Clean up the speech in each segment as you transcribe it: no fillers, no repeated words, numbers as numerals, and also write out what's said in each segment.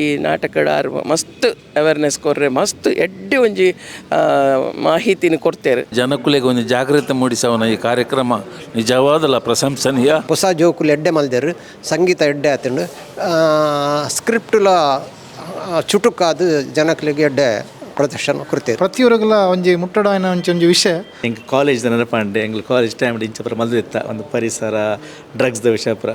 ಈ ನಾಟಕದ ಮಸ್ತ್ ಅವೇರ್ನೆಸ್ ಕೊರ್ರೆ ಮಸ್ತ್ ಎಡ್ಡೆ ಒಂಜಿ ಮಾಹಿತಿನ ಕೊಡ್ತೇವೆ ಜನಕ್ಕುಲೆಗೆ ಒಂದು ಜಾಗೃತಿ ಮೂಡಿಸವನ ಈ ಕಾರ್ಯಕ್ರಮ ನಿಜವಾದಲ್ಲ ಪ್ರಶಂಸನೀಯ. ಹೊಸ ಜೋಕುಲು ಎಡ್ಡೆ ಮಲ್ದೇರು, ಸಂಗೀತ ಎಡ್ಡೆ ಆತಂಡು, ಸ್ಕ್ರಿಪ್ಟುಲ ಚುಟುಕಾದು ಜನಕ್ಕಲಿಗೆ ಎಡ್ಡೆ ಪ್ರದರ್ಶನ ಕೊಡ್ತೇವೆ. ಪ್ರತಿಯೊರಗಲ ಒಂಜಿ ಮುಟ್ಟಡ ಒಂಜಿ ವಿಷಯ ಎಂಕ್ ಕಾಲೇಜ್ ನೆನಪಂಡೆ ಎಂಗ್ಲು ಕಾಲೇಜ್ ಟೈಮ್ ಇಂಚಪುರ ಮಲ್ದಿತ್ತ ಒಂದು ಪರಿಸರ ಡ್ರಗ್ಸ್ದ ವಿಷಯ ಪುರ.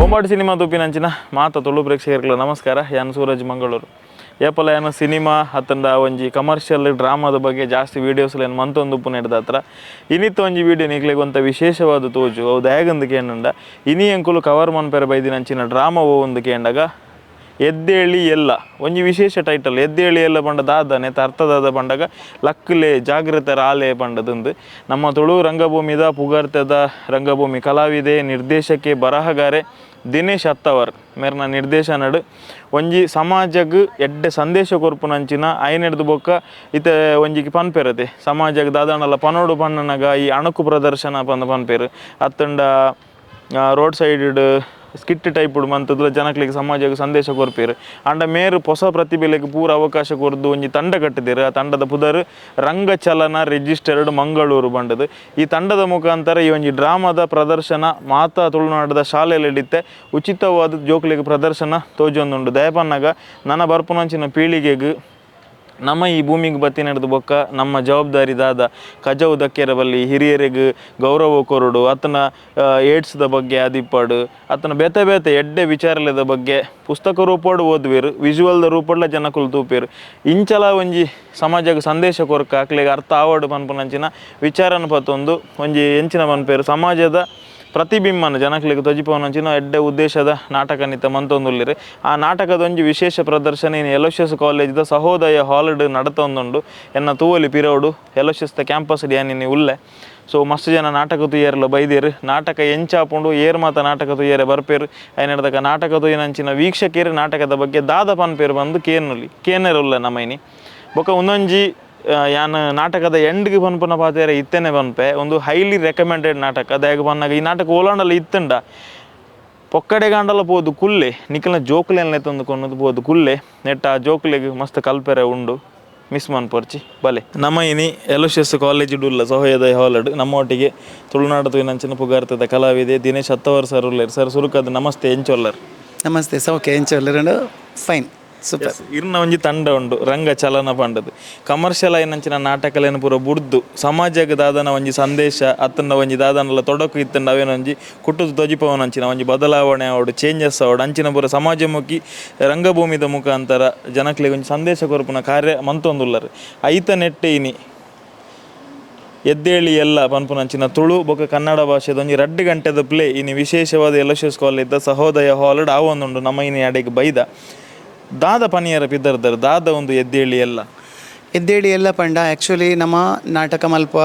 ಬೊಂಬಾಟ್ ಸಿನಿಮಾ ತೂಪಿನಂಚಿನ ಮಾತ ತುಳು ಪ್ರೇಕ್ಷಕರಿಗೆ ನಮಸ್ಕಾರ. ಯಾನು ಸೂರಜ್ ಮಂಗಳೂರು. ಏಪಲ ಏನು ಸಿನಿಮಾ ಅತ್ತಂಡ ಒಂಜಿ ಕಮರ್ಷಿಯಲ್ ಡ್ರಾಮಾದ ಬಗ್ಗೆ ಜಾಸ್ತಿ ವೀಡಿಯೋಸ್ಲು ಏನು ಮಂತೊಂದು ನೆಡ್ದ ಹತ್ರ ಇನ್ನಿತ್ತು ಒಂಜಿ ವೀಡಿಯೋ ನಿಕ್ಲಿಗೆ ಒಂಥ ವಿಶೇಷವಾದ ತೋಜು ಹೌದು ಹೇಗಂದು ಕೇಂಡ ಇನಿ ಎಂಕುಲು ಕವರ್ ಮನ್ಪೆರ ಬೈದಿನಂಚಿನ ಡ್ರಾಮಾ ಒಂದು ಕೇಂಡಾಗ ಎದ್ದೇಳಿ ಎಲ್ಲ ಒಂಜಿ ವಿಶೇಷ ಟೈಟಲ್ ಎದ್ದೇಳಿ ಎಲ್ಲ ಪಂಡ ದಾದನೆ ಅರ್ಥದಾದ ಪಂಡಾಗ ಲಕ್ಕಲೆ ಜಾಗೃತ ರಾಲೆ ಪಂಡದಂದು ನಮ್ಮ ತುಳು ರಂಗಭೂಮಿದ ಪುಗಾರ್ತದ ರಂಗಭೂಮಿ ಕಲಾವಿದೆ ನಿರ್ದೇಶಕಿ ಬರಹಗಾರೆ ದಿನೇಶ್ ಅತ್ತವರ್ ಮೇರ್ನ ನಿರ್ದೇಶನಡು ಒಂಜಿ ಸಮಾಜಗ್ ಎಡ್ಡೆ ಸಂದೇಶ ಕೊರ್ಪುನಂಚಿನ ಐನೆಡ್ದು ಬೊಕ್ಕ ಇತ್ತೆ ಒಂಜಿಗೆ ಪನ್ಪೆರತೆ ಸಮಾಜಗ್ ದಾದಾಂಡಲ ಪನೋಡು ಪನ್ನನಗ ಈ ಅಣಕು ಪ್ರದರ್ಶನ ಪನ್ಪೇರು ಅತ್ತಂಡ ರೋಡ್ ಸೈಡ್ ಸ್ಕಿಟ್ ಟೈಪ್ ಮಂತದ್ಲ ಜನಕ್ಲಿಗೆ ಸಮಾಜಕ್ಕೆ ಸಂದೇಶ ಕೊರ್ಪೇರು ಅಂಡ ಮೇರು ಹೊಸ ಪ್ರತಿಭೆಲೆಗೆ ಪೂರ ಅವಕಾಶ ಕೊರ್ದು ಒಂಜಿ ತಂಡ ಕಟ್ಟಿದ್ದೇರು. ಆ ತಂಡದ ಪುದರ್ ರಂಗ ಚಲನ ರಿಜಿಸ್ಟರ್ಡ್ ಮಂಗಳೂರು ಬಂಡದು. ಈ ತಂಡದ ಮುಖಾಂತರ ಈ ಒಂಜಿ ಡ್ರಾಮಾದ ಪ್ರದರ್ಶನ ಮಾತಾ ತುಳುನಾಡದ ಶಾಲೆಯಲ್ಲಿ ಹಿಡಿತೆ ಉಚಿತವಾದ ಜೋಕ್ಲಿಗೆ ಪ್ರದರ್ಶನ ತೋಜೊಂದುಂಡು. ದಯಪನ್ನಾಗ ನನ್ನ ಬರ್ಪುನಂಚಿನ ಪೀಳಿಗೆಗೆ ನಮ್ಮ ಈ ಭೂಮಿಗೆ ಬತ್ತಿ ನಡೆದು ಬೊಕ್ಕ ನಮ್ಮ ಜವಾಬ್ದಾರಿದಾದ ಕಜವು ದಕ್ಕೆರ ಬಲ್ಲಿ ಹಿರಿಯರಿಗೆ ಗೌರವ ಕೊರಡು ಅತನ ಏಡ್ಸ್ದ ಬಗ್ಗೆ ಅದಿಪ್ಪಾಡು ಅತನ ಬೇತೆ ಬೇತೆ ಎಡ್ಡೆ ವಿಚಾರಲದ ಬಗ್ಗೆ ಪುಸ್ತಕ ರೂಪಡು ಓದುವೇರು ವಿಜುವಲ್ದ ರೂಪಡ್ಲ ಜನಕ್ಕುಲು ತೂಪೇರು ಇಂಚಲ ಒಂಜಿ ಸಮಾಜಕ್ಕೆ ಸಂದೇಶ ಕೊರಕ ಅಕ್ಲಿಗೆ ಅರ್ಥ ಆವಡು ಪನ್ಪುನಂಚಿನ ವಿಚಾರನ ಪತ್ತೊಂದು ಒಂಜಿ ಎಂಚಿನ ಪನ್ಪೇರು ಸಮಾಜದ ಪ್ರತಿಬಿಂಬನ ಜನಕ್ಲಿಗೆ ತೊಜಿಪವನಂಚಿನ ಎಡ್ಡೆ ಉದ್ದೇಶದ ನಾಟಕ ನಿತ್ತ ಮಂತೊಂದುಲ್ಲಿರಿ. ಆ ನಾಟಕದ ಒಂಜಿ ವಿಶೇಷ ಪ್ರದರ್ಶನ ಇನ್ನು ಎಲೋಶಿಯಸ್ ಕಾಲೇಜ್ದ ಸಹೋದಯ ಹಾಲ್ಡ್ ನಡತೊಂದುಂಡು ಎನ್ನ ತೂವಲಿ ಪಿರೋಡು ಎಲೋಶಿಯಸ್ದ ಕ್ಯಾಂಪಸ್ ಡ್ಯಾನಿನಿ ಉಲ್ಲೆ. ಸೊ ಮಸ್ತ್ ಜನ ನಾಟಕ ತುಯ್ಯರ್ಲ ಬೈದೇರು ನಾಟಕ ಎಂಚಾಪುಂಡು ಏರ್ ಮಾತ ನಾಟಕ ತುಯ್ಯರೆ ಬರ್ಪೇರು ಐನಡ್ದಕ ನಾಟಕ ತುಯ್ಯನಂಚಿನ ವೀಕ್ಷಕೇರು ನಾಟಕದ ಬಗ್ಗೆ ದಾದ ಪನ್ಪೇರು ಬಂದು ಕೇನರುಲ್ಲ ನಮೈನಿ ಬೊಕ ಒಂದೊಂಜಿ ಯಾನು ನಾಟಕದ ಎಂಡ್ಗೆ ಪನ್ಪುನ ಪಾತೇರ ಇತ್ತೇನೆ ಪನ್ಪೆ ಒಂದು ಹೈಲಿ ರೆಕಮೆಂಡೆಡ್ ನಾಟಕ ಅದಾಗ ಪನ್ನಾಗ ಈ ನಾಟಕ ಓಲಾಂಡಲ್ಲ ಇತ್ತಂಡ ಪೊಕ್ಕಡೆಗಾಂಡಲ ಪೋದು ಕುಲ್ಲೆ ನಿಖಲ್ನ ಜೋಕ್ಲೆಲ್ಲ ತಂದು ಕೊನ್ನದು ಪೋದು ಕುಲ್ಲೆ ನೆಟ್ಟ ಆ ಜೋಕ್ಲೆಗೆ ಮಸ್ತ್ ಕಲ್ಪೆರೆ ಉಂಡು ಮಿಸ್ ಮನ್ಪರ್ಚಿ ಬಲೆ ನಮ್ಮ ಇನಿ ಎಲೋಶಿಯಸ್ ಕಾಲೇಜ್ ಡುಲ್ಲ ಸಹೋದಯ ಹಾಲಡ್ ನಮ್ಮೊಟ್ಟಿಗೆ ತುಳುನಾಡು ತುಯ್ನಂಚಿನ ಪುಗಾರ್ತದ ಕಲಾವಿದೆ ದಿನೇಶ್ ಅತ್ತವರ್ ಸರ್ ಉಲ್ಲೇರು. ಸರ್ ಸುರುಕದ ನಮಸ್ತೆ ಎಂಚೊಲ್ಲರ್. ನಮಸ್ತೆ ಸೌಖ್ಯ ಎಂಚೊಲ್ಲರ್ ಫೈನ್ ಸೂಪರ್. ಇರ್ನ ಒಂಜಿ ತಂಡ ಉಂಡು ರಂಗ ಚಲನ ಪಂಡದು ಕಮರ್ಷಿಯಲ್ ಐನಂಚಿನ ನಾಟಕಲೇನು ಪೂರ ಬುಡ್ದು ಸಮಾಜಕ್ಕೆ ದಾದನ ಒಂಜಿ ಸಂದೇಶ ಅತ್ತನ ಒಂಜಿ ದಾದನಲ್ಲ ತೊಡಕು ಇತ್ತಂಡ ಅವೇನೊಂಜಿ ಕುಟ್ಟುದು ತೊಜಿಪವನಂಚಿನ ಒಂಜಿ ಬದಲಾವಣೆ ಆವಡು ಚೇಂಜಸ್ ಆವಡು ಅಂಚಿನ ಪೂರ ಸಮಾಜಮುಖಿ ರಂಗಭೂಮಿದ ಮುಖಾಂತರ ಜನಕ್ಲಿಗೆ ಒಂಜಿ ಸಂದೇಶ ಕೊರಪುನ ಕಾರ್ಯ ಮಂತೊಂದುಲ್ಲರು ಐತ ನೆಟ್ಟೆ ಇನಿ ಎದ್ದೇಳಿ ಎಲ್ಲ ಪನ್ಪುನಂಚಿನ ತುಳು ಬೊಕ ಕನ್ನಡ ಭಾಷೆದ ಒಂಜಿ 2 ಗಂಟೆದ ಪ್ಲೇ ಇನಿ ವಿಶೇಷವಾದ ಎಲೋಶಿಯಸ್ ಕಾಲೇಜ್ದ ಸಹೋದಯ ಹಾಲ್ಡ್ ಆವೊಂದುಂಡು ನಮ್ಮ ಇನಿ ಅಡೆಗೆ ಬೈದ ದಾದ ಪನಿಯರ ಪಿದ್ದರ್ದರು ದಾದ ಒಂದು ಎದ್ದೇಳಿ ಎಲ್ಲ ಪಂಡ ಆ್ಯಕ್ಚುಲಿ ನಮ್ಮ ನಾಟಕ ಮಲ್ಪ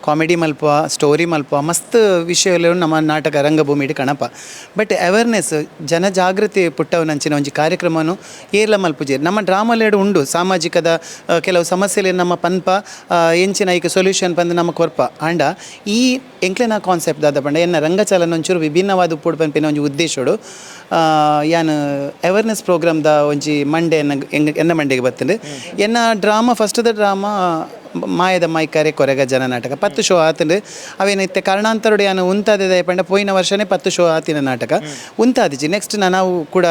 ಕಾಮಿಡಿ ಮಲ್ಪ ಸ್ಟೋರಿ ಮಲ್ಪ ಮಸ್ತ್ ವಿಷಯಗಳು ನಮ್ಮ ನಾಟಕ ರಂಗಭೂಮಿ ಕಣಪ ಬಟ್ ಅವೇರ್ನೆಸ್ ಜನಜಾಗೃತಿ ಪುಟ್ಟವನಂಚಿನ ಒಂಜಿ ಕಾರ್ಯಕ್ರಮನು ಏರ್ಲ ಮಲ್ಪುಜೇರು ನಮ್ಮ ಡ್ರಾಮಲೇಡು ಉಂಡು ಸಾಮಾಜಿಕದ ಕೆಲವು ಸಮಸ್ಯೆಲೆ ನಮ್ಮ ಪನ್ಪ ಎಂಚಿನ ಈಗ ಸೊಲ್ಯೂಷನ್ ಬಂದು ನಮ್ಮ ಕೊರ್ಪ ಆಂಡ ಈ ಎಂಕ್ಲೆನ ಕಾನ್ಸೆಪ್ಟ್ ದಾದ ಪಂಡ ಎನ್ನ ರಂಗಚಲನ ಒಂಚೂರು ವಿಭಿನ್ನವಾದ ಉಪ್ಪುಡು ಪನ್ಪಿನ ಒಂಜಿ ಉದ್ದೇಶಡು ಯಾನು ಅವೇರ್ನೆಸ್ ಪ್ರೋಗ್ರಾಮ್ದ ಒಂಜಿ ಮಂಡೆ ಎನ್ನ ಮಂಡೆಗೆ ಬರ್ತದೆ ಎನ್ನ ಡ್ರಾಮಾ ಫಸ್ಟ್ದ ಡ್ರಾಮಾ ಮಾಯದ ಮೈಕರೆ ಕೊರೆಗ ಜನ ನಾಟಕ 10 ಶೋ ಆತಂಡು ಅವೇನೈತೆ ಕಾರಣಾಂತರಡು ಯಾನು ಉಂತಾದೆ ದಯಪಂಡ ಪೋಯಿನ ವರ್ಷನೇ 10 ಶೋ ಆತಿನ ನಾಟಕ ಉಂತಾದಿಜಿ ನೆಕ್ಸ್ಟ್ ನಾವು ಕೂಡ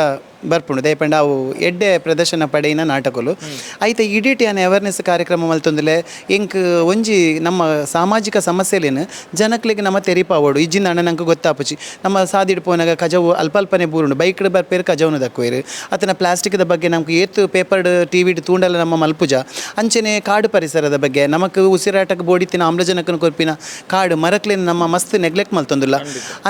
ಬರ್ಪುಂಡು ದಯಪಂಡ ಅವು ಎಡ್ಡೆ ಪ್ರದರ್ಶನ ಪಡೆಯಿನ ನಾಟಕಲು ಐತೆ ಇಡೀಟ್ ಯಾನು ಅವೇರ್ನೆಸ್ ಕಾರ್ಯಕ್ರಮ ಮಲ್ತೊಂದಿಲೆ ಎಂಕ್ ಒಂಜಿ ನಮ್ಮ ಸಾಮಾಜಿಕ ಸಮಸ್ಯೆಲೇನು ಜನಕ್ಲಿಗೆ ನಮ್ಮ ತೆರಿಪಾವಡು ಇಜ್ಜಿಂದ ಅಣ್ಣ ನಂಗೆ ಗೊತ್ತಾಪುಚಿ ನಮ್ಮ ಸಾದಿಡ್ ಪೋನಾಗ ಕಜವು ಅಲ್ಪಲ್ಪನೆ ಬೂರುಂಡು ಬೈಕ್ಡ್ ಬರ್ಪೇರು ಕಜವನು ದಕ್ಕುವೇರು ಅತನ ಪ್ಲಾಸ್ಟಿಕ್ದ ಬಗ್ಗೆ ನಮ್ಗೆ ಏತು ಪೇಪರ್ಡ್ ಟಿವಿಡ್ ತೂಂಡಲ್ಲ ನಮ್ಮ ಮಲ್ಪುಜ ಅಂಚನೆ ಕಾಡು ಪರಿಸರದ ಬಗ್ಗೆ ನಮಕ್ ಉಸಿರಾಟಕ್ಕೆ ಬೋಡಿತಿನ ಆಮ್ಲಜನಕನ ಕೊರ್ಪಿನ ಕಾಡು ಮರಕ್ಲೇನು ನಮ್ಮ ಮಸ್ತ್ ನೆಗ್ಲೆಕ್ಟ್ ಮಲ್ತೊಂದಿಲ್ಲ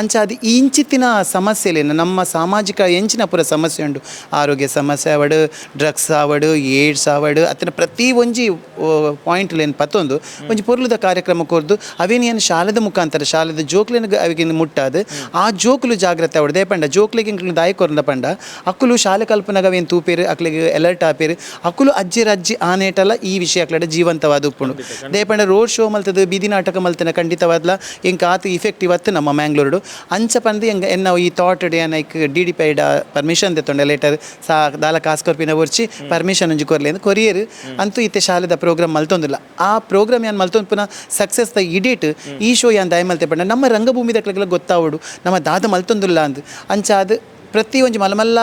ಅಂಚ ಅದು ಇಂಚಿತ್ತಿನ ಸಮಸ್ಯೆಲೇನು ನಮ್ಮ ಸಾಮಾಜಿಕ ಎಂಚಿನ ಪುರ ಸಮಸ್ಯೆ ಸಮಸ್ಯೆ ಉಂಡು. ಆರೋಗ್ಯ ಸಮಸ್ಯೆ ಆವಡು, ಡ್ರಗ್ಸ್ ಆವಡು, ಏಡ್ಸ್ ಆವಡು, ಅತ್ತಿನ ಪ್ರತಿ ಒಂಜಿ ಪಾಯಿಂಟ್ಲೇನು ಪತ್ತೊಂದು ಒಂಜಿ ಪೊರ್ಲುದ ಕಾರ್ಯಕ್ರಮ ಕೊರ್ದು ಅವೇನೇನು ಶಾಲೆದ ಮುಖಾಂತರ ಶಾಲೆದ ಜೋಕ್ಲಿನ ಅವಿಗಿನ ಮುಟ್ಟಾದು ಆ ಜೋಕುಲು ಜಾಗ್ರತೆ ಆವಡು ದೇಪಂಡ ಜೋಕ್ಲಿಗೆ ಇಂಕ್ಲು ದಾಯಿ ಕೊರಂದ ಪಂಡ ಅಕ್ಕುಲು ಶಾಲೆ ಕಲ್ಪನಾಗ ಅವೇನು ತೂಪೇರು ಅಕ್ಲಿಗೆ ಅಲರ್ಟ್ ಆಪೇರು ಅಕ್ಕುಲು ಅಜ್ಜಿ ಆನೇಟಲ್ಲ ಈ ವಿಷಯ ಅಕ್ಲಡ ಜೀವಂತವಾದ ಉಪ್ಪುಂಡು ದೇಪಂಡ ರೋಡ್ ಶೋ ಮಲ್ತದ ಬೀದಿ ನಾಟಕ ಮಲ್ತನ ಖಂಡಿತವಾದ್ಲ ಎಂಕ ಆತು ಇಫೆಕ್ಟಿವ್ ಅತ್ತು ನಮ್ಮ ಮ್ಯಾಂಗ್ಳೂರು ಅಂಚ ಪಂದು ಎಂಗ ಎನ್ನ ಈ ಥಾಟ್ ಏನೈಕ್ DDPIಡ ಪರ್ಮಿಷನ್ ತೆತ್ತೊಂಡೆ ಲೇಟರ್ ದಾಲ ಕಾಸ್ಕೊರ್ಪಿನ ಒರ್ಚಿ ಪರ್ಮಿಷನ್ ಒಂಜಿ ಕೊರ್ಲಿ ಅಂತ ಕೊರಿಯರ್ ಅಂತೂ ಇತ್ತೆ ಶಾಲೆದ ಪ್ರೋಗ್ರಾಮ್ ಮಲ್ತೊಂದಿಲ್ಲ ಆ ಪ್ರೋಗ್ರಾಮ್ ಏನು ಮಲ್ತೊಂದು ಪುನಃ ಸಕ್ಸಸ್ ದ ಇಡೇಟ್ ಈ ಶೋ ಏನು ದಾಯ ಮಲ್ತೆ ಪಂಡ ನಮ್ಮ ರಂಗಭೂಮಿ ದಕ್ಲೆಲ್ಲ ಗೊತ್ತಾವಡು ನಮ್ಮ ದಾದ ಮಲ್ತೊಂದಿಲ್ಲ ಅಂದ್ ಅಂಚ ಅದು ಪ್ರತಿ ಒಂಜಿ ಮಲ್ಲಮಲ್ಲ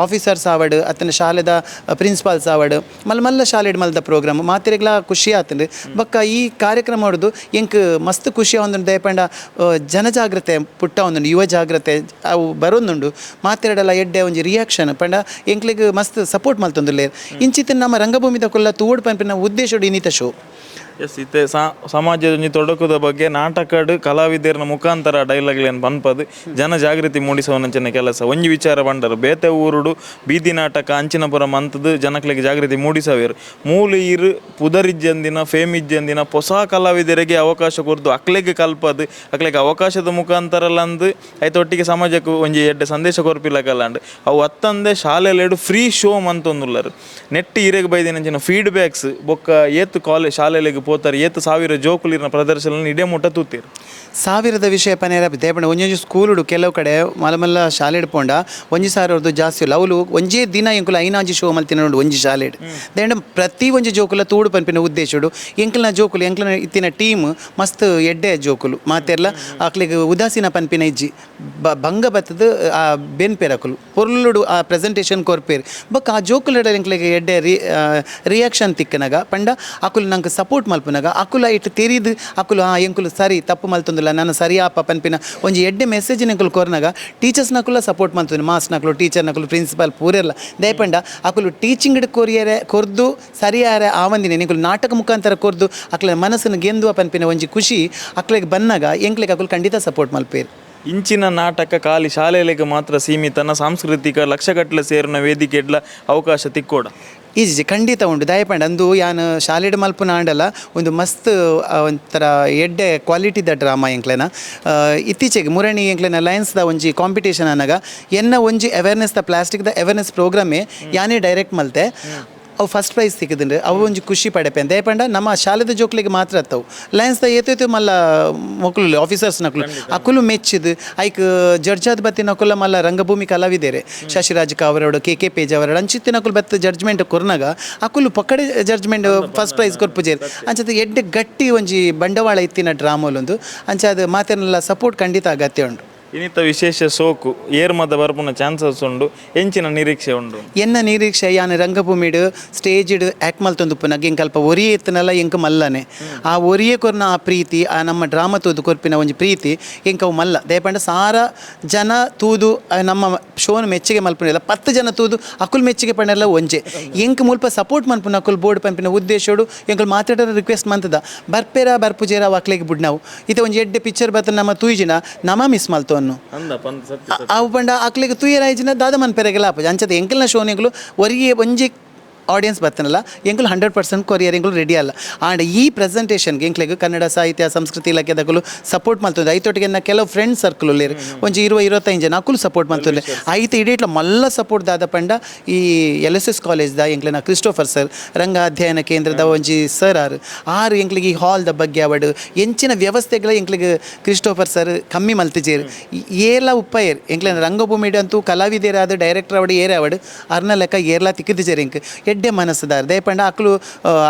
ಆಫೀಸರ್ಸ್ ಆವಡು ಅತ್ತನ ಶಾಲೆದ ಪ್ರಿನ್ಸಿಪಾಲ್ಸ್ ಆವಡು ಮಲ್ಲಮಲ್ಲ ಶಾಲೆಡ್ ಮಲ್ದ ಪ್ರೋಗ್ರಾಮ್ ಮಾತಿರೆಗ್ಲ ಖುಷಿ ಆತಂಡು ಬೊಕ್ಕ ಈ ಕಾರ್ಯಕ್ರಮ ಹೊಡೆದು ಎಂಕ್ ಮಸ್ತ್ ಖುಷಿ ಒಂದುಂಡು ದಯಪಂಡ ಜನಜಾಗ್ರತೆ ಪುಟ್ಟ ಒಂದುಂಡು ಯುವ ಜಾಗ್ರತೆ ಅವು ಬರೋದುಂಡು ಮಾತಿರಡಲ್ಲ ಎಡ್ಡೆ ಒಂಜಿ ರಿಯಾಕ್ಷನ್ ಪಂಡ ಎಂಕ್ಲಿಗೆ ಮಸ್ತ್ ಸಪೋರ್ಟ್ ಮಲ್ತೊಂದುಲ್ಲೇರು ಇಂಚಿತ್ತಿನ ನಮ್ಮ ರಂಗಭೂಮಿದ ಕೊಲ್ಲ ತೂಡ್ ಪಂಪಿನ ಉದ್ದೇಶ ಇನ್ನಿತ ಶೋ ಎಸ್ ಇತ್ತೆ ಸಮಾಜದ ಒಂಜಿ ತೊಡಕುದ ಬಗ್ಗೆ ನಾಟಕಡ್ ಕಲಾವಿದರ ಮುಖಾಂತರ ಡೈಲಾಗ್ಲೇನು ಪನ್ಪದು ಜನ ಜಾಗೃತಿ ಮೂಡಿಸುವನಂಚಿನ ಕೆಲಸ ಒಂಜಿ ವಿಚಾರ ಬಂಡರು ಬೇತೆ ಊರುಡು ಬೀದಿ ನಾಟಕ ಅಂಚಿನಪುರ ಮಂತದ್ದು ಜನಕ್ಲೆಗೆ ಜಾಗೃತಿ ಮೂಡಿಸವೇರು ಮೂಲು ಇರು ಪುದರಿಜ್ಜಂದಿನ ಫೇಮಿಜ್ಜಂದಿನ ಹೊಸ ಕಲಾವಿದರಿಗೆ ಅವಕಾಶ ಕೊರ್ದು ಅಕ್ಲೆಗೆ ಕಲ್ಪದು ಅಕ್ಲೆಗೆ ಅವಕಾಶದ ಮುಖಾಂತರಲ್ಲಂದು ಐತೊಟ್ಟಿಗೆ ಸಮಾಜಕ್ಕೆ ಒಂಜಿ ಎಡ್ಡೆ ಸಂದೇಶ ಕೊರ್ಪಿಲ್ಲಕಲ್ಲಾಂಡು ಅವು ಅತ್ತಂದೆ ಶಾಲೆಲೆಡು ಫ್ರೀ ಶೋ ಮಂತೊಂದುಲ್ಲರು ನೆಟ್ ಇರೆಗೆ ಬೈದಿನಂಚಿನ ಫೀಡ್ಬ್ಯಾಕ್ಸ್ ಬೊಕ್ಕ ಏತು ಕಾಲೇಜ್ ಶಾಲೆಲೆಗೆ ಪೋತಾರೆ ಏತು 1000 ಜೋಕುಲಿನ ಪ್ರದರ್ಶನ ಇಡೇ ಮುಟ್ಟ ತೂತೀರು ಸಾವಿರದ ವಿಷಯ ಪನೇರ ದೇಪಂಡ ಒಂಜೊಂಜಿ ಸ್ಕೂಲುಡು ಕೆಲವು ಕಡೆ ಮಲಮಲ್ಲ ಶಾಲೆ ಪೋಂಡ ಒಂಜಿ ಸಾವಿರದ್ದು ಜಾಸ್ತಿ ಇಲ್ಲ ಅವಳು ಒಂಜೇ ದಿನ ಎಂಕುಲ ಐನಾಜಿ ಶೋ ಮಲ್ತಿನ ನೋಡು ಒಂಜಿ ಶಾಲೆ ದೇಂಡ ಪ್ರತಿ ಒಂಜಿ ಜೋಕುಲ ತೂಡು ಪನ್ಪಿನ ಉದ್ದೇಶಡು ಎಂಕಲ್ನ ಜೋಕುಲು ಎಂಕಲ್ನ ಇತ್ತಿನ ಟೀಮ್ ಮಸ್ತ್ ಎಡ್ಡೆ ಜೋಕುಲು ಮಾತೆರ್ಲ ಅಕ್ಲಿಗೆ ಉದಾಸೀನ ಪನ್ಪಿನ ಇಜ್ಜಿ ಭಂಗ ಬತ್ತದ ಆ ಬೆನ್ಪೇರಕುಲು ಪೊರ್ಲುಡು ಆ ಪ್ರೆಸೆಂಟೇಷನ್ ಕೊರ್ಪೇರು ಬೊಕ್ಕ ಆ ಜೋಕುಲಡ ಎಂಕ್ಲಿಗೆ ಎಡ್ಡೆ ರಿಯಾಕ್ಷನ್ ತಿಕ್ಕನಾಗ ಪಂಡ ಅಕುಲು ನಂಗೆ ಸಪೋರ್ಟ್ ಮಲ್ಪನಾಗ ಅಕುಲ ಇಟ್ಟು ತೆರಿದು ಅಕುಲು ಎಂಕುಲು ಸರಿ ತಪ್ಪು ಮಲ್ತೊಂದಿಲ್ಲ ನಾನು ಸರಿಯಪ್ಪ ಪನ್ಪಿನ ಒಂಜಿ ಎಡ್ಡೆ ಮೆಸೇಜ್ ನಕುಲು ಕೊರ್ನಾಗ ಟೀಚರ್ಸ್ ನಕುಲ ಸಪೋರ್ಟ್ ಮಾಡ್ತೀನಿ ಮಾಸ್ ನಕಲು ಟೀಚರ್ ನಕಲು ಪ್ರಿನ್ಸಿಪಾಲ್ ಪೂರೆಲ್ಲ ದಯಪಂಡ ಅಕುಲು ಟೀಚಿಂಗ್ ಕೊರಿಯರೆ ಕೊರ್ದು ಸರಿಯಾರೆ ಆವಂದಿನ ನಿಕುಲು ನಾಟಕ ಮುಖಾಂತರ ಕೊರ್ದು ಅಕ್ಲ ಮನಸ್ಸನ್ನು ಗೆಂದುವ ಪನ್ಪಿನ ಒಂಜಿ ಖುಷಿ ಅಕ್ಲಿಗೆ ಬಂದಾಗ ಎಂಕ್ಲಿಗೆ ಅಕುಲು ಖಂಡಿತ ಸಪೋರ್ಟ್ ಮಲ್ಪೇರು ಇಂಚಿನ ನಾಟಕ ಖಾಲಿ ಶಾಲೆಗಳಿಗೆ ಮಾತ್ರ ಸೀಮಿತನ ಸಾಂಸ್ಕೃತಿಕ ಲಕ್ಷಗಟ್ಟಲೆ ಸೇರಿನ ವೇದಿಕೆಡ್ಲ ಅವಕಾಶ ತಿಕ್ಕೋಡ ಈಜಿ ಖಂಡಿತ ಉಂಟು ದಯಪಂಡ ಅಂದು ಯಾನು ಶಾಲೆಡ್ ಮಲ್ಪುನ ಆಂಡಲ್ಲ ಒಂದು ಮಸ್ತ್ ಒಂಥರ ಎಡ್ಡೆ ಕ್ವಾಲಿಟಿದ ಡ್ರಾಮಾ ಎಂಕ್ಲೆನ ಇತ್ತೀಚೆಗೆ ಮುರಣಿ ಎಂಕ್ಲೆನ ಲಯನ್ಸ್ದ ಒಂಜಿ ಕಾಂಪಿಟೇಷನ್ ಅನ್ನಗ ಎನ್ನ ಒಂಜಿ ಅವೇರ್ನೆಸ್ ದ ಪ್ಲಾಸ್ಟಿಕ್ದ ಅವೇರ್ನೆಸ್ ಪ್ರೋಗ್ರಾಮೇ ಯಾನೇ ಡೈರೆಕ್ಟ್ ಮಲ್ತೆ ಅವು ಫಸ್ಟ್ ಪ್ರೈಸ್ ಸಿಕ್ಕಿದ್ರೆ ಅವು ಒಂಜಿ ಖುಷಿ ಪಡೆಪೇನ್ ದಯಪಂಡ ನಮ್ಮ ಶಾಲೆದ ಜೋಕ್ಲಿಗೆ ಮಾತ್ರ ಅತ್ತವು ಲಯನ್ಸ್ದ ಏತೇತು ಮಲ್ಲ ಮಕ್ಕಳು ಆಫೀಸರ್ಸ್ ನಕಲು ಅಕುಲು ಮೆಚ್ಚಿದು ಐಕ್ ಜಡ್ಜಾದ ಬತ್ತಿ ನಕುಲ ಮಲ್ಲ ರಂಗಭೂಮಿ ಕಲಾವಿದೇರೆ ಶಶಿರಾಜ್ ಕಾವರೋಡು KK ಪೇಜ್ ಅವರೋಡು ಅಂಚಿತ್ತಿ ನಕುಲು ಬತ್ತ ಜಡ್ಜ್ಮೆಂಟ್ ಕೊರ್ನಾಗ ಅಕುಲು ಪಕ್ಕಡೆ ಜಡ್ಜ್ಮೆಂಟ್ ಫಸ್ಟ್ ಪ್ರೈಸ್ ಕೊರ್ಪುಜೇರು ಅಂಚದ ಎಡ್ಡೆ ಗಟ್ಟಿ ಒಂಜಿ ಬಂಡವಾಳ ಇತ್ತಿನ ಡ್ರಾಮೋಲೊಂದು ಅಂಚಾದ ಮಾತೇನೆಲ್ಲ ಸಪೋರ್ಟ್ ಖಂಡಿತ ಅಗತ್ಯ ಉಂಟು ಇನ್ನಿತ ವಿಶೇಷ ಸೋಕು ಏರ್ಮದ ಬರ್ಪುನ ಚಾನ್ಸಸ್ ಉಂಡು ಎಂಚಿನ ನಿರೀಕ್ಷೆ ಉಂಡು ಎನ್ನ ನಿರೀಕ್ಷೆ ಯಾನು ರಂಗಭೂಮಿಡು ಸ್ಟೇಜಿಡ್ ಆ್ಯಕ್ಟ್ ಮಲ್ತೊಂದುಪ್ಪುನಾಗ ಎಂಕ್ ಅಲ್ಪ ಒರಿಯೇ ಎತ್ತನಲ್ಲ ಎಂಕ ಮಲ್ಲನೆ ಆ ಒರಿಯೇ ಕೊರ್ನ ಆ ಪ್ರೀತಿ ಆ ನಮ್ಮ ಡ್ರಾಮಾ ತೂದು ಕೊರ್ಪಿನ ಒಂಜಿ ಪ್ರೀತಿ ಎಂಕ ಅವು ಮಲ್ಲ ದಯಪಂಡ ಸಾರ ಜನ ತೂದು ನಮ್ಮ ಶೋನ ಮೆಚ್ಚುಗೆ ಮಲ್ಪನಿಲ್ಲ 10 ಜನ ತೂದು ಅಕುಲ್ ಮೆಚ್ಚುಗೆ ಪಂಡೆಲ್ಲ ಒಂಜೆ ಎಂಕ್ ಮುಲ್ಪ ಸಪೋರ್ಟ್ ಮಲ್ಪುನ ಅಕುಲ್ ಬೋರ್ಡ್ ಪಂಪಿನ ಉದ್ದೇಶೋಡು ಎಂಕಲ್ ಮಾತಾಡೋ ರಿಕ್ವೆಸ್ಟ್ ಮಂತದ ಬರ್ಪೇರ ಬರ್ಪುಜೇರ ವಾಕ್ಲೆಗೆ ಬುಡ್ ನಾವು ಇತ ಒಂಜಿ ಎಡ್ಡೆ ಪಿಕ್ಚರ್ ಬತ್ತ ನಮ್ಮ ತೂಯಿಜಿನ ನಮ ಮಿಸ್ ಮಲ್ತು ಅವು ಪಂಡ ಅಕ್ಲಿಗೆ ತೂಯರಾಯ್ಜಿನ ದಾದ ಮನ್ಪೆರೆಗೆಲ್ಲ ಆಪಜ ಅಂಚದ ಎಂಕಲ್ನ ಶೋನಿಗಳು ಒರಿಗೆ ಒಂಜಿ ಆಡಿಯನ್ಸ್ ಬರ್ತಾನಲ್ಲ ಎಂಕುಲು 100% ಕೊರಿಯರ್ ಎಂಕುಲು ರೆಡಿ ಅಲ್ಲ ಆ್ಯಂಡ್ ಈ ಪ್ರೆಸೆಂಟೇಷನ್ಗೆ ಎಂಕ್ಲೆಗ್ ಕನ್ನಡ ಸಾಹಿತ್ಯ ಸಂಸ್ಕೃತಿ ಇಲಾಖೆದಾಗಲು ಸಪೋರ್ಟ್ ಮಾಡ್ತದೆ ಐತೊಟ್ಟಿಗೆ ನಾ ಕೆಲವು ಫ್ರೆಂಡ್ಸ್ ಸರ್ಕಲ್ ಉಳ್ಳೇರು ಒಂಜಿ 20-25 ಜನ ಅಕುಲು ಸಪೋರ್ಟ್ ಮಾಡ್ತದೆ ಐತೆ ಇಡೀಟ್ಲ ಮಲ್ಲ ಸಪೋರ್ಟ್ ದಾದ ಪಂಡ ಈ LSS ಕಾಲೇಜ್ದ ಎಂಕ್ಲೆನ ಕ್ರಿಸ್ಟೋಫರ್ ಸರ್ ರಂಗ ಅಧ್ಯಯನ ಕೇಂದ್ರದ ಒಂಜಿ ಸರ್ ಆರು ಎಂಕ್ಲಿಗೆ ಈ ಹಾಲ್ದ ಬಗ್ಗೆ ಅವಡು ಎಂಚಿನ ವ್ಯವಸ್ಥೆಗಳ ಎಂಕ್ಲಿಗೆ ಕ್ರಿಸ್ಟೋಫರ್ ಸರ್ ಕಮ್ಮಿ ಮಲ್ತಿಜೇರು ಏರ್ಲ ಉಪ್ಪಯರ್ ಎಂಕ್ಲೆನ ರಂಗಭೂಮಿಡು ಅಂತೂ ಕಲಾವಿದೇರಾದ ಡೈರೆಕ್ಟರ್ ಅವಡು ಏರೆ ಅವಡು ಅರ್ನ ಲೆಕ್ಕ ಏರ್ಲ ತಿಕ್ಕಿದಿಜೇರು ಎಂಕ್ ಎಡ್ಡೆ ಮನಸ್ಸುದಾರ ದಯಪಂಡ ಅಕ್ಲು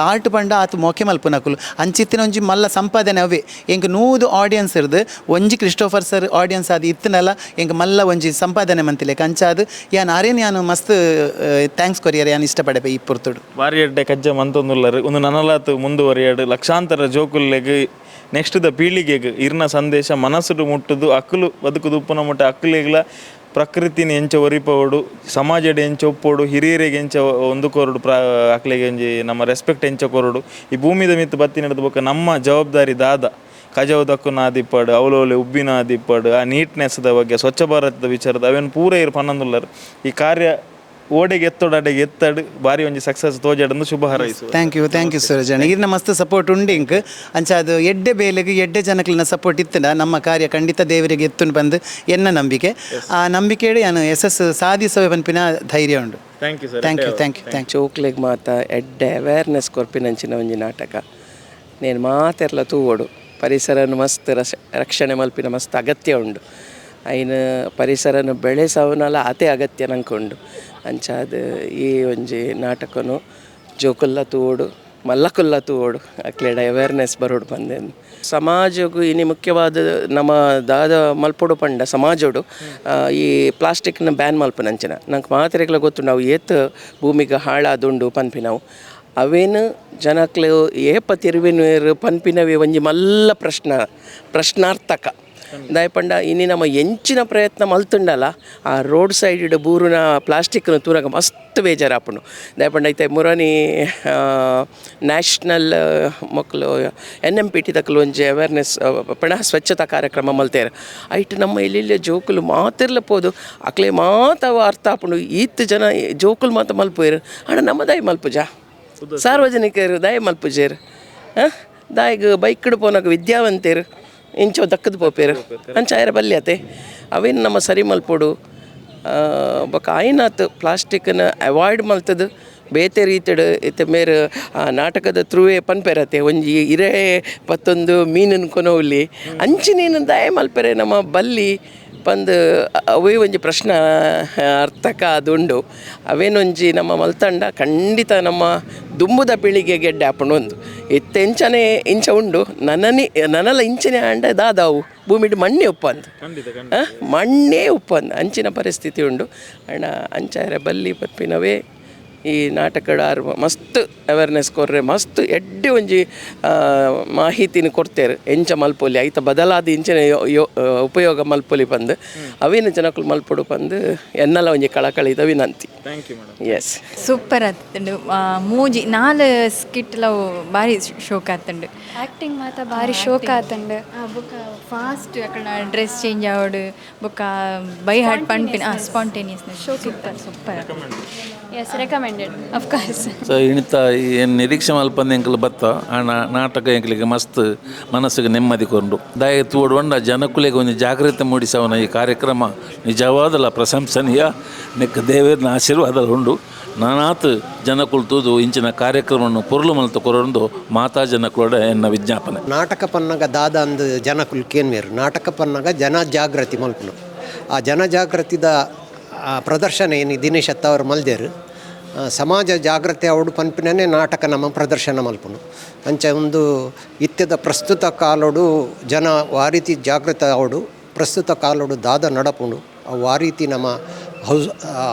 ಆರ್ಟ್ ಪಂಡ ಆತು ಮೋಕೆ ಮಲ್ಪುನ ಅಕುಲು ಅಂಚಿತ್ತಿನ ಒಂಜಿ ಮಲ್ಲ ಸಂಪಾದನೆ ಅವೇ ಎಂಕ್ 100 ಆಡಿಯನ್ಸ್ ಇರ್ದು ಒಂಜಿ ಕ್ರಿಸ್ಟೋಫರ್ ಸರ್ ಆಡಿಯನ್ಸ್ ಅದು ಇತ್ತನಲ್ಲ ಎಂಕ್ ಮಲ್ಲ ಒಂಜಿ ಸಂಪಾದನೆ ಮಂತಿಲೆ ಕಂಚಾದು ಯಾನು ಆರೇನು ಯಾನು ಮಸ್ತ್ ಥ್ಯಾಂಕ್ಸ್ ಕೊರಿಯರ್ ಯಾನು ಇಷ್ಟಪಡಬೇ ಈ ಪುರ್ತುಡು ಬಾರಿ ಎಡ್ಡೆ ಕಜ್ಜ ಮಂತೊಂದುಲ್ಲರು ಒಂದು ನನಲಾತು ಮುಂದುವರಿಯಾಡು ಲಕ್ಷಾಂತರ ಜೋಕುಲ್ಲೆಗ್ ನೆಕ್ಸ್ಟ್ ದ ಪೀಳಿಗೆಗೆ ಇರ್ನ ಸಂದೇಶ ಮನಸ್ಸುಡು ಮುಟ್ಟುದು ಅಕ್ಕಲು ಬದುಕುದು ಉಪ್ಪುನ ಮುಟ್ಟ ಅಕ್ಕಲಿಗ್ಲ ಪ್ರಕೃತಿನ ಎಂಚ ಒರಿಪೋಡು ಸಮಾಜಡ್ ಎಂಚ ಒಪ್ಪೋಡು ಹಿರಿಯರಿಗೆ ಎಂಚ ಒಂದು ಕೊರಡು ಅಕ್ಲೆಗೆ ಒಂಜಿ ನಮ್ಮ ರೆಸ್ಪೆಕ್ಟ್ ಎಂಚ ಕೊರಡು ಈ ಭೂಮಿದ ಮಿತ್ತು ಬತ್ತಿ ನಡೆದ ಬೊಕ್ಕ ನಮ್ಮ ಜವಾಬ್ದಾರಿ ದಾದ ಕಜಾವುದಕ್ಕೂ ನಾದಿಪ್ಪಡು ಅವಲೋಲೆ ಉಬ್ಬಿನ ಆದಿಪ್ಪಡು ಆ ನೀಟ್ನೆಸ್ದ ಬಗ್ಗೆ ಸ್ವಚ್ಛ ಭಾರತದ ವಿಚಾರದ ಅವೇನು ಪೂರ ಇರು ಪನ್ನೊಂದುಲ್ಲರು ಈ ಕಾರ್ಯ ಓಡೆಗೆ ಎತ್ತೋಡು ಅಡೆಗೆ ಎತ್ತಡು ಬಾರಿ ಒಂಜಿ ಸಕ್ಸಸ್ ತೋಜಾಡಂದು ಶುಭ ಹಾರೈಸು. Thank you Surajan. ಇರ್ನ ಮಸ್ತ್ ಸಪೋರ್ಟ್ ಉಂಡು ಇಂಕ್ ಅಂಚ ಅದು ಎಡ್ಡೆ ಬೇಲೆಗೆ ಎಡ್ಡೆ ಜನಕ್ಲಿನ ಸಪೋರ್ಟ್ ಇತ್ತಡ ನಮ್ಮ ಕಾರ್ಯ ಖಂಡಿತ ದೇವರಿಗೆ ಎತ್ತುಂಡು ಬಂದು ಎನ್ನ ನಂಬಿಕೆ ಆ ನಂಬಿಕೆಡು ನಾನು ಯಶಸ್ಸು ಸಾಧಿಸುವೆ ಪನ್ಪಿನ ಧೈರ್ಯ ಉಂಡು. Thank you sir. Thank you. ಜೋಕ್ಲೆಗ್ ಮಾತ ಎಡ್ಡೆ ಅವೇರ್ನೆಸ್ ಕೊರ್ಪಿನಂಚಿನ ಒಂಜಿ ನಾಟಕ నేను ಮಾತೆರ್ಲ ತೂವೋಡು ಪರಿಸರನ ಮಸ್ತ್ ರಕ್ಷಣೆ ಮಲ್ಪಿನ ಮಸ್ತ್ ಅಗತ್ಯ ಉಂಡು. ಐನ ಪರಿಸರನ ಬೆಳೆಸವನಲ್ಲ ಅದೇ ಅಗತ್ಯ ನಂಕೊಂಡು ಅಂಚಾದ ಈ ಒಂಜಿ ನಾಟಕನು ಜೋಕುಲ್ಲ ತೂವೋಡು ಮಲ್ಲಕುಲ್ಲ ತೂವೋಡು ಅಕ್ಲೆಡ ಅವೇರ್ನೆಸ್ ಬರೋಡು ಬಂದೇನು ಸಮಾಜಗೂ ಇನಿ ಮುಖ್ಯವಾದ ನಮ್ಮ ದಾದ ಮಲ್ಪೊಡು ಪಂಡ ಸಮಾಜೋಡು ಈ ಪ್ಲಾಸ್ಟಿಕ್ನ ಬ್ಯಾನ್ ಮಲ್ಪನಂಚಿನ ನಂಗೆ ಮಾತ್ರೆಗಳ ಗೊತ್ತು ನಾವು ಏತ್ ಭೂಮಿಗೆ ಹಾಳಾದುಂಡು ಪನ್ಪಿ ನಾವು ಅವೇನು ಜನಕ್ಲು ಏಪ ತಿರುವಿನ ಪನ್ಪಿನವೇ ಒಂಜಿ ಮಲ್ಲ ಪ್ರಶ್ನಾರ್ಥಕ ದಾಯಪಂಡ ಇನ್ನು ನಮ್ಮ ಎಂಚಿನ ಪ್ರಯತ್ನ ಮಲ್ತುಂಡಲ್ಲ ಆ ರೋಡ್ ಸೈಡ್ ಬೂರಿನ ಪ್ಲಾಸ್ಟಿಕ್ನ ತೂರಾಗ ಮಸ್ತ್ ಬೇಜಾರಾಪುಂಡು ದಾಯಪಂಡ ಐತೆ ಮುರಾನಿ ನ್ಯಾಷನಲ್ ಮಕ್ಕಳು NMPT ತಕ್ಕಲು ಒಂಜಿ ಅವೇರ್ನೆಸ್ ಪಣ ಸ್ವಚ್ಛತಾ ಕಾರ್ಯಕ್ರಮ ಮಲ್ತೇರು ಐಟ್ ನಮ್ಮ ಇಲ್ಲಿ ಜೋಕುಲು ಮಾತಿರ್ಲ ಪೋದು ಅಕ್ಲೆ ಮಾತವ ಅರ್ಥ ಆಪುಂಡು ಈತ್ ಜನ ಜೋಕುಲು ಮಾತ ಮಲ್ಪುಯರು ಅಣ್ಣ ನಮ್ಮ ದಾಯಿ ಮಲ್ಪುಜಾ ಸಾರ್ವಜನಿಕರು ದಾಯಿ ಮಲ್ಪುಜೇರು ದಾಯಿಗೆ ಬೈಕ್ಡು ಪೋನಾಗ ವಿದ್ಯಾವಂತೇರು ಇಂಚೋ ದಕ್ಕದ ಪೋಪೇರು ಅಂಚಾಯರ ಬಲ್ಯತೆ ಅವೇನು ನಮ್ಮ ಸರಿ ಮಲ್ಪೋಡು ಬೊಕ ಆಯ್ನಾತ್ ಪ್ಲಾಸ್ಟಿಕ್ನ ಅವಾಯ್ಡ್ ಮಲ್ತದು ಬೇತೆ ರೀತಿಡ್ ಇತ್ತ ಮೇರೆ ನಾಟಕದ ತ್ರುವೇ ಪನ್ಪೆರತೆ ಒಂಜಿ ಇರೇ ಪತ್ತೊಂದು ಮೀನನ್ನು ಕೊನೋಲಿ ಅಂಚಿನೇನು ದಾಯ ಮಲ್ಪೆರೆ ನಮ್ಮ ಬಲ್ಲಿ ಪಂದು ಅವೇ ಒಂಜಿ ಪ್ರಶ್ನ ಅರ್ಥಕ ಅದುಂಡು ಅವೇನೊಂಜಿ ನಮ್ಮ ಮಲ್ತಂಡ ಖಂಡಿತ ನಮ್ಮ ದುಂಬುದ ಪೀಳಿಗೆಗೆ ಗೆಡ್ಡೆ ಹಾಪುಂಡು ಒಂದು ಇತ್ತೆಂಚನೆ ಇಂಚ ಉಂಡು ನನ್ನಲ್ಲ ಇಂಚನೆ ಅಂಡ ದಾದಾವು ಭೂಮಿಡ್ ಮಣ್ಣೆ ಉಪ್ಪಂದು ಮಣ್ಣೇ ಉಪ್ಪಂದು ಅಂಚಿನ ಪರಿಸ್ಥಿತಿ ಉಂಡು ಅಣ್ಣ ಅಂಚಾರೆ ಬಲ್ಲಿ ಪನ್ಪಿನವೇ ಈ ನಾಟಕಡ ಮಸ್ತ್ ಅವೇರ್ನೆಸ್ ಕೊರ್ರೆ ಮಸ್ತ್ ಎಡ್ಡೆ ಒಂಜಿ ಮಾಹಿತಿನ ಕೊಡ್ತೇರು ಎಂಚ ಮಲ್ಪೊಲಿ ಐತ ಬದಲಾದ ಇಂಚಿನ ಉಪಯೋಗ ಮಲ್ಪೊಲಿ ಬಂದು ಅವೇನು ಜನಕ್ಕಳು ಮಲ್ಪೊಡು ಬಂದು ಎನ್ನಲ್ಲ ಒಂಜಿ ಕಳಕಳಿದ ವಿನಂತಿ. Thank you madam. Yes super ಆತಂಡು ಮೂಜಿ 4 ಸ್ಕಿಟ್ಲ ಬಾರಿ ಶೋಕ್ ಆತಂಡು ಆ್ಯಕ್ಟಿಂಗ್ ಮಾತ್ರ ಭಾರಿ ಶೋಕ ಆತಂಡು ಬೊಕ್ಕ ಫಾಸ್ಟ್ ಅక్కడ ಡ್ರೆಸ್ ಚೇಂಜ್ ಆವಡು ಬೊಕ್ಕ ಬೈ ಹಾರ್ಟ್ ಪನ್ಪಿನ spontaneousness super yes recommended of course. So ಇಣಿತ ಏನು ನಿರೀಕ್ಷೆ ಮಲ್ಪಂದು ಎಂಕಲು ಬತ್ತ ಆ ನಾಟಕ ಎಂಕಲಿಗೆ ಮಸ್ತ್ ಮನಸ್ಸಿಗೆ ನೆಮ್ಮದಿ ಕೊಂಡು ದಾಯ ತೂಡುವಂಡ ಜನಕ್ಕುಲಿಗೆ ಒಂದು ಜಾಗೃತಿ ಮೂಡಿಸವನ ಈ ಕಾರ್ಯಕ್ರಮ ನಿಜವಾದಲ್ಲ ಪ್ರಶಂಸನೀಯ ನೆಕ್ಕ ದೇವರನ ಆಶೀರ್ವಾದ ಉಂಡು ನಾನಾತ್ ಜನಕ್ಕಳು ತೂದು ಇಂಚಿನ ಕಾರ್ಯಕ್ರಮವನ್ನು ಪೊರ್ಲು ಮಲ್ತು ಕೊರೊಂದು ಮಾತಾ ಜನಕ್ಕಳೋಡ ಎನ್ನ ವಿಜ್ಞಾಪನೆ. ನಾಟಕ ಪನ್ನಗ ದಾದ ಅಂದು ಜನಕ್ಕಳು ಕೇನ್ವೇರು ನಾಟಕ ಪನ್ನಗ ಜನ ಜಾಗೃತಿ ಮಲ್ಪನು ಆ ಜನ ಜಾಗೃತಿದ ಪ್ರದರ್ಶನ ಏನು ದಿನೇಶ್ ಅತ್ತವರು ಮಲ್ದೇರು ಸಮಾಜ ಜಾಗೃತಿ ಅವಡು ಪನ್ಪಿನೇ ನಾಟಕ ನಮ್ಮ ಪ್ರದರ್ಶನ ಮಲ್ಪನು ಅಂಚ ಒಂದು ಇತ್ಯದ ಪ್ರಸ್ತುತ ಕಾಲೋಡು ಜನ ವಾರೀತಿ ಜಾಗೃತ ಅವಡು ಪ್ರಸ್ತುತ ಕಾಲೋಡು ದಾದ ನಡಪುಂಡು ವಾರೀತಿ ನಮ್ಮ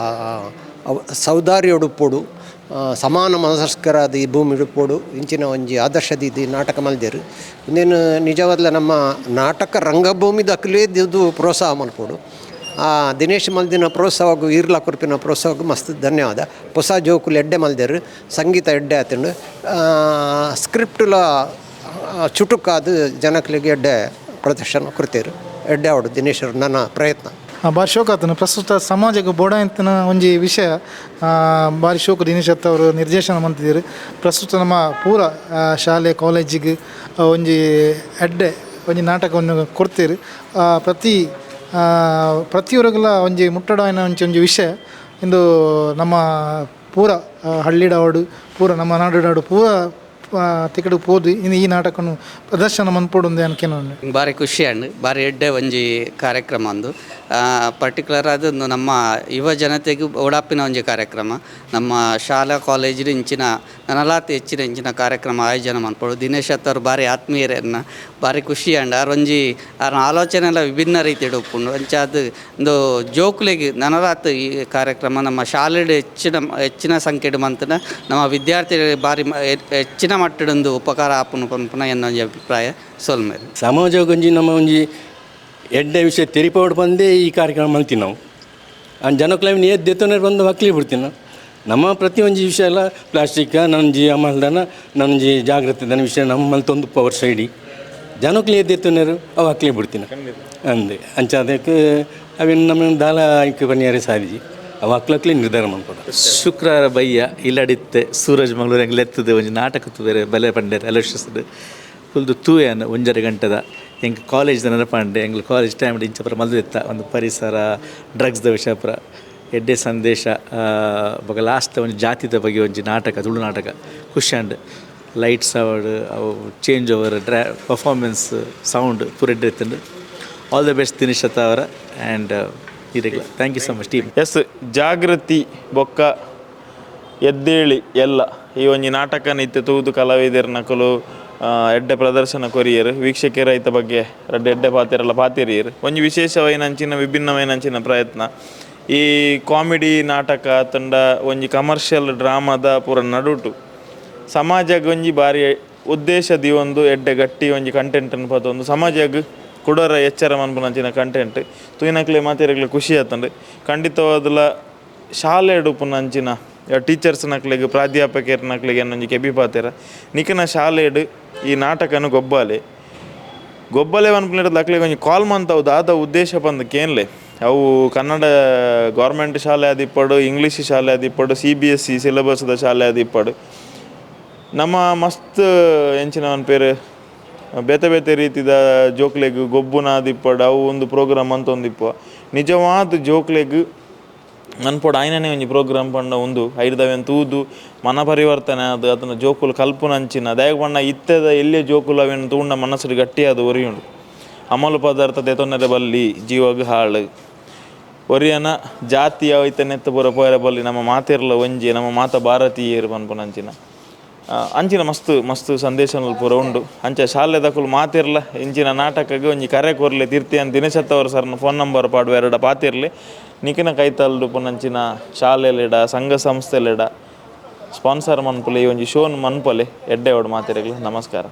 ಸೌದಾರ್ಯ ಉಡುಪೋಡು ಸಮಾನ ಮನಸ್ಕರಾದ ಈ ಭೂಮಿ ಉಡುಪೋಡು ಇಂಚಿನ ಒಂಜಿ ಆದರ್ಶದ ನಾಟಕ ಮಲ್ದೇರು ಇನ್ನೇನು ನಿಜವಾದ್ಲ ನಮ್ಮ ನಾಟಕ ರಂಗಭೂಮಿ ದಕ್ಕಲೇದು ಪ್ರೋತ್ಸಾಹ ಮಲ್ಪೋಡು ಆ ದಿನೇಶ್ ಮಲ್ದಿನ ಪ್ರೋತ್ಸಾಹಗೂ ಈರ್ಲ ಕುರ್ಪಿನ ಪ್ರೋತ್ಸಾಹಗೂ ಮಸ್ತ್ ಧನ್ಯವಾದ. ಹೊಸ ಜೋಕುಲು ಎಡ್ಡೆ ಮಲ್ದೇರು ಸಂಗೀತ ಎಡ್ಡೆ ಆತಂಡು ಸ್ಕ್ರಿಪ್ಟುಲ ಚುಟುಕಾದ ಜನಕ್ಲಿಗೆ ಎಡ್ಡೆ ಪ್ರದರ್ಶನ ಕೊಡ್ತೇರು ಎಡ್ಡೆ ಅವಡು ದಿನೇಶ್ ನನ್ನ ಪ್ರಯತ್ನ ಭಾರಿ ಶೋಕ ಆತನ ಪ್ರಸ್ತುತ ಸಮಾಜಕ್ಕೆ ಬೋಡ ಅಂತಿನ ಒಂಜಿ ವಿಷಯ ಭಾರಿ ಶೋಕ ದಿನೇಶ್ ಅವರು ನಿರ್ದೇಶನ ಮಾಡ್ತಿದ್ದೀರಿ. ಪ್ರಸ್ತುತ ನಮ್ಮ ಪೂರ ಶಾಲೆ ಕಾಲೇಜಿಗೆ ಒಂಜಿ ಎಡ್ಡೆ ಒಂಜಿ ನಾಟಕವನ್ನು ಕೊಡ್ತೀರಿ. ಪ್ರತಿಯೊರಗಲ ಒಂಜಿ ಮುಟ್ಟಡ ಒಂಜಿ ವಿಷಯ ಇಂದು ನಮ್ಮ ಪೂರ ಹಳ್ಳಿಡಾಡು ಪೂರ ನಮ್ಮ ನಾಡು ಪೂರ ತಿಕಡು ಪೋದು ಇನ್ನು ಈ ನಾಟಕನು ಪ್ರದರ್ಶನ ಮನ್ಪೋಡು ಅನ್ಕೇನು ಭಾರಿ ಖುಷಿ ಅಂಡ್ ಭಾರಿ ಎಡ್ಡೆ ಒಂಜಿ ಕಾರ್ಯಕ್ರಮ ಅಂದು ಪರ್ಟಿಕ್ಯುಲರ್ ಅದು ನಮ್ಮ ಯುವ ಜನತೆಗೂ ಓಡಾಪಿನ ಒಂಜಿ ಕಾರ್ಯಕ್ರಮ ನಮ್ಮ ಶಾಲಾ ಕಾಲೇಜಿನ ಇಂಚಿನ ನನಲಾತಿ ಹೆಚ್ಚಿನ ಇಂಚಿನ ಕಾರ್ಯಕ್ರಮ ಆಯೋಜನ ಮನ್ಪೋಡು ದಿನೇಶ್ ಅತ್ತವರು ಭಾರಿ ಆತ್ಮೀಯರನ್ನ ಭಾರಿ ಖುಷಿ ಅಂಡ್ ಅವರೊಂಜಿ ಅವ್ರ ಆಲೋಚನೆ ಎಲ್ಲ ವಿಭಿನ್ನ ರೀತಿ ಉಪ್ಪುಂಡು ಅಂಚಾದ ಒಂದು ಜೋಕುಲಿಗೆ ನನಲಾತ್ ಈ ಕಾರ್ಯಕ್ರಮ ನಮ್ಮ ಶಾಲೆಡ್ ಹೆಚ್ಚಿನ ಸಂಖ್ಯೆಡು ಮಂತನ ನಮ್ಮ ವಿದ್ಯಾರ್ಥಿಗಳಿಗೆ ಭಾರಿ ಹೆಚ್ಚಿನ ಮಟ್ಟದೊಂದು ಉಪಕಾರ ಆಪುನು ಪನ್ಪುನ ಎನ್ನೊಂಜಿ ಅಭಿಪ್ರಾಯ ಸೋಲ್ಮೇಲೆ ಸಮಾಜ ಒಂಜಿ ನಮ್ಮ ಒಂಜಿ ಎಡ್ಡೆ ವಿಷಯ ತೆರಿಪೋಡು ಬಂದೇ ಈ ಕಾರ್ಯಕ್ರಮ ಮಲ್ತೀವಿ ನಾವು ಆ ಜನಕ್ಲೈವ್ ಎದ್ದೆತ್ತೋನೇ ಬಂದು ಮಕ್ಳಿಗೆ ಬಿಡ್ತೀನಿ ನಮ್ಮ ಪ್ರತಿಯೊಂದು ವಿಷಯ ಎಲ್ಲ ಪ್ಲಾಸ್ಟಿಕ್ ನನ್ನಜಿ ಅಮಲ್ದನ ನನ್ನಜಿ ಜಾಗೃತಿದನ ವಿಷಯ ನಮ್ಮ ಮಲ್ತೊಂದು ಪವರ್ ಸೈಡಿ ಜನಕ್ಲೆ ಎದ್ದೆತ್ತುನೇರು ಅವು ಅಕ್ಲೆ ಬಿಡ್ತೀನಿ ಅಂದೆ ಅಂಚ ಅದಕ್ಕೆ ಅವೇನು ನಮ್ಮ ದಾಲ ಆಯ್ಕೆ ಬನ್ನಿಯಾರೆ ಸಾಧಿಸಿ ಅವು ಅಕ್ಲಕ್ಲೆ ನಿರ್ಧಾರ ಮಾಡ್ಕೊಡ. ಶುಕ್ರವಾರ ಬಯ್ಯ ಇಲ್ಲಡಿತ್ತೆ ಸೂರಜ್ ಮಂಗಳೂರು ಹೆಂಗೆ ಲೆತ್ತದ ಒಂದು ನಾಟಕತ್ತು ಬೇರೆ ಬೆಲೆ ಪಂಡೇರು ಅಲೋಷಿಸದು ಫುಲ್ದು ತೂಯನ 1:30 ಗಂಟೆದ ಹೆಂಗೆ ಕಾಲೇಜ್ದ ನೆನಪಂಡೆ ಹೆಂಗೆ ಕಾಲೇಜ್ ಟೈಮ್ ಇಂಚಪುರ ಮಲ್ದಿತ್ತ ಒಂದು ಪರಿಸರ ಡ್ರಗ್ಸ್ದ ವಿಷಯಪುರ ಎಡ್ಡೆ ಸಂದೇಶ ಬಗ ಲಾಸ್ಟ್ ಒಂದು ಜಾತಿದ ಬಗ್ಗೆ ಒಂದು ನಾಟಕ ತುಳು ನಾಟಕ ಖುಷಿಯಂಡ್ ಲೈಟ್ಸ್ ಅವಡ್ ಅವು ಚೇಂಜ್ ಓವರ್ ಪರ್ಫಾರ್ಮೆನ್ಸ್ ಸೌಂಡ್ ಪೂರ ಎಡ್ಡೆ ಇತ್ತಂಡು. All the best Dinesh Attavara and ಇರೆಗ್ಲ thank you so much team. Yes Jagruti ಬೊಕ್ಕ ಎದ್ದೇಳಿ ಎಲ್ಲ ಈ ಒಂಜಿ ನಾಟಕನ ಇತ್ತೆ ತೂದು ಕಲಾವಿದರ ನಕಲು ಎಡ್ಡೆ ಪ್ರದರ್ಶನ ಕೊರಿಯರು ವೀಕ್ಷಕರ ಐತ ಬಗ್ಗೆ ಎಡ್ಡೆ ಪಾತಿರಲ್ಲ ಪಾತಿರಿಯರು ಒಂಜಿ ವಿಶೇಷವೈನಂಚಿನ ವಿಭಿನ್ನವೈನಂಚಿನ ಪ್ರಯತ್ನ ಈ ಕಾಮಿಡಿ ನಾಟಕ ತಂಡ ಒಂಜಿ ಕಮರ್ಷಿಯಲ್ ಡ್ರಾಮಾದ ಪೂರ ನಡುಟು ಸಮಾಜಕ್ಕೆ ಒಂಜಿ ಬಾರಿ ಉದ್ದೇಶದಿ ಒಂದು ಎಡ್ಡೆ ಗಟ್ಟಿ ಒಂಜಿ ಕಂಟೆಂಟನ್ನು ಪದ ಒಂದು ಸಮಾಜಕ್ಕೆ ಕೊಡೋರ ಎಚ್ಚರ ಮನ್ಪುನಂಚಿನ ಕಂಟೆಂಟ್ ತುಯಿನಕ್ಲೆ ಮಾತಿರಗ್ಲೆ ಖುಷಿ ಆತಂಡು. ಖಂಡಿತವಾದಲ ಶಾಲೆ ಉಪುನಂಚಿನ ಟೀಚರ್ಸ್ ನಕ್ಲೆಗ್ ಪ್ರಾಧ್ಯಾಪಕರ ನಕ್ಲೆಗೆ ಅನ್ನೊಂಜಿ ಕೆಬಿ ಪಾತೆರ ನಿಖನ ಶಾಲೆಡ್ ಈ ನಾಟಕನು ಗೊಬ್ಬಲೆ ಅನ್ಪುನಿಡೋದು ಅಕ್ಲೆಗೆ ಒಂಜಿ ಕಾಲ್ ಮಂತವು ದಾದ ಉದ್ದೇಶ ಬಂದಕ್ಕೇನ್ಲೆ ಅವು ಕನ್ನಡ ಗೌರ್ಮೆಂಟ್ ಶಾಲೆ ಆದಿಪ್ಪಡು ಇಂಗ್ಲೀಷ್ ಶಾಲೆ ಆದಿಪ್ಪಡು CBSE ಸಿಲೆಬಸ್ದ ಶಾಲೆ ಆದಿಪ್ಪಡು ನಮ್ಮ ಮಸ್ತ್ ಎಂಚಿನ ಒಂದು ಪೇರು ಬೇತೆ ಬೇತೆ ರೀತಿದ ಜೋಕ್ಲೆಗ್ ಗೊಬ್ಬುನ ಆದಿಪ್ಪಡು ಅವು ಒಂದು ಪ್ರೋಗ್ರಾಮ್ ಅಂತ ಒಂದಿಪ್ಪ ನಿಜವಾದ ಜೋಕ್ಲೆಗ್ ನನ್ಪೋಡು ಆಯ್ನೇ ಒಂಜಿ ಪ್ರೋಗ್ರಾಮ್ ಪಂಡ ಒಂದು ಐದವೇನು ತೂದು ಮನ ಪರಿವರ್ತನೆ ಅದು ಅದನ್ನು ಜೋಕುಲು ಕಲ್ಪುನಂಚಿನ ದಯಗ ಬಣ್ಣ ಇತ್ತದ ಎಲ್ಲೇ ಜೋಕುಲು ಅವೇನು ತೂಂಡ ಮನಸ್ಸು ಗಟ್ಟಿಯಾದ ಒರಿಯುಂಡು ಅಮಲು ಪದಾರ್ಥ ತೆತೊನ್ನರೆ ಬಲ್ಲಿ ಜೀವಗ ಹಾಳು ಒರಿಯನ ಜಾತಿಯ ಐತನೆತ್ತ ಪೂರ ಪೋಯರ ಬಲ್ಲಿ ನಮ್ಮ ಮಾತಿರ್ಲ ಒಂಜಿ ನಮ್ಮ ಮಾತ ಭಾರತೀಯರು ಪನ್ಪುನಂಚಿನ ಅಂಚಿನ ಮಸ್ತ್ ಸಂದೇಶಗಳು ಪೂರ ಉಂಡು. ಅಂಚ ಶಾಲೆ ದಕ್ಕಲು ಮಾತಿರ್ಲ ಇಂಚಿನ ನಾಟಕಗೆ ಒಂಜಿ ಕರೆ ಕೊರ್ಲೆ ತಿರ್ತಿ ಅಂತ ದಿನೇಶ್ ಅತ್ತವರ ಸರ್ನ ಫೋನ್ ನಂಬರ್ ಪಾಡುವ ಎರಡ ಪಾತಿರ್ಲಿ ನಿಖಿನ ಕೈತಲ್ಡು ಪುನಂಚಿನ ಶಾಲೆಲೆಡ ಸಂಘ ಸಂಸ್ಥೆಲೆಡ ಸ್ಪಾನ್ಸರ್ ಮನ್ಪುಲೆ ಈ ಒಂಜಿ ಶೋನ್ ಮನ್ಪಲೆ ಎಡ್ಡೆ ಒಡು ಮಾತಿರಗ್ಲಿ ನಮಸ್ಕಾರ.